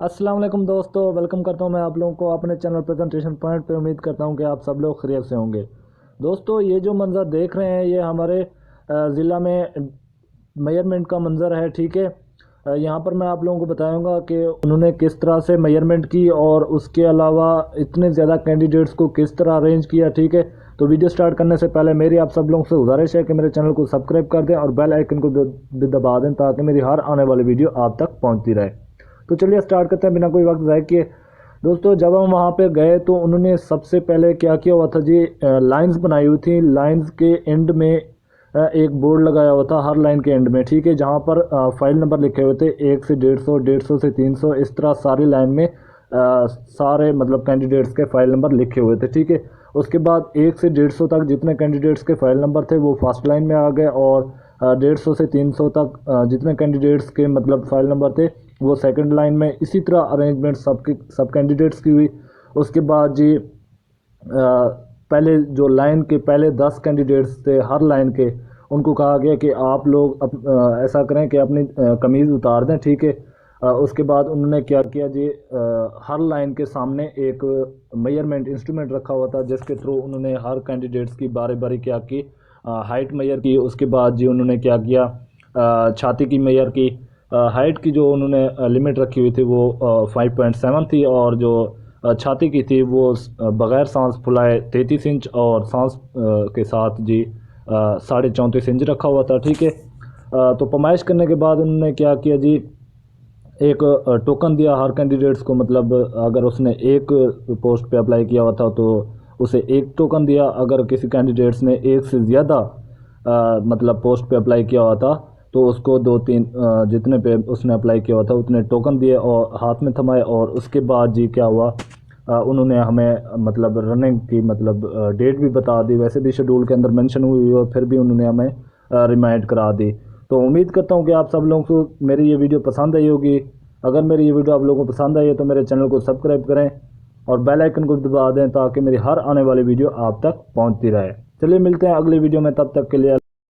अस्सलाम वालेकुम दोस्तों, वेलकम करता हूं मैं आप लोगों को अपने चैनल प्रेजेंटेशन पॉइंट पे। उम्मीद करता हूं कि आप सब लोग खैरियत से होंगे। दोस्तों, ये जो मंज़र देख रहे हैं ये हमारे ज़िला में मेजरमेंट का मंज़र है। ठीक है, यहाँ पर मैं आप लोगों को बताऊंगा कि उन्होंने किस तरह से मेजरमेंट की और उसके अलावा इतने ज़्यादा कैंडिडेट्स को किस तरह अरेंज किया। ठीक है, तो वीडियो स्टार्ट करने से पहले मेरी आप सब लोगों से गुजारिश है कि मेरे चैनल को सब्सक्राइब कर दें और बेल आइकन को भी दबा दें ताकि मेरी हर आने वाली वीडियो आप तक पहुँचती रहे। तो चलिए स्टार्ट करते हैं बिना कोई वक्त ज़ाया किए। दोस्तों, जब हम वहाँ पे गए तो उन्होंने सबसे पहले क्या किया हुआ था जी, लाइंस बनाई हुई थी। लाइंस के एंड में एक बोर्ड लगाया हुआ था हर लाइन के एंड में। ठीक है, जहाँ पर फाइल नंबर लिखे हुए थे 1 से 150, 150 से 300, इस तरह सारी लाइन में सारे मतलब कैंडिडेट्स के फाइल नंबर लिखे हुए थे। ठीक है, उसके बाद 1 से 150 तक जितने कैंडिडेट्स के फाइल नंबर थे वो फर्स्ट लाइन में आ गए और 150 से 300 तक जितने कैंडिडेट्स के मतलब फाइल नंबर थे वो सेकंड लाइन में। इसी तरह अरेंजमेंट सब कैंडिडेट्स की हुई। उसके बाद जी पहले जो लाइन के पहले 10 कैंडिडेट्स थे हर लाइन के, उनको कहा गया कि आप लोग ऐसा करें कि अपनी कमीज़ उतार दें। ठीक है, उसके बाद उन्होंने क्या किया जी, हर लाइन के सामने एक मेजरमेंट इंस्ट्रूमेंट रखा हुआ था जिसके थ्रू उन्होंने हर कैंडिडेट्स की बारी बारी क्या की, हाइट मेजर की। उसके बाद जी उन्होंने क्या किया, छाती की मेजर की। हाइट की जो उन्होंने लिमिट रखी हुई थी वो 5.7 थी और जो छाती की थी वो बग़ैर सांस फुलाए 33 इंच और सांस के साथ जी 34.5 इंच रखा हुआ था। ठीक है, तो पैमाइश करने के बाद उन्होंने क्या किया जी, एक टोकन दिया हर कैंडिडेट्स को। मतलब अगर उसने एक पोस्ट पे अप्लाई किया हुआ था तो उसे एक टोकन दिया। अगर किसी कैंडिडेट्स ने एक से ज़्यादा मतलब पोस्ट पे अप्लाई किया हुआ था तो उसको 2-3 जितने पे उसने अप्लाई किया हुआ था उतने टोकन दिए और हाथ में थमाए। और उसके बाद जी क्या हुआ, उन्होंने हमें मतलब रनिंग की मतलब डेट भी बता दी। वैसे भी शेड्यूल के अंदर मेंशन हुई और फिर भी उन्होंने हमें रिमाइंड करा दी। तो उम्मीद करता हूँ कि आप सब लोगों को मेरी ये वीडियो पसंद आई होगी। अगर मेरी ये वीडियो आप लोगों को पसंद आई है तो मेरे चैनल को सब्सक्राइब करें और बेल आइकन को दबा दें ताकि मेरी हर आने वाली वीडियो आप तक पहुँचती रहे। चलिए मिलते हैं अगली वीडियो में, तब तक के लिए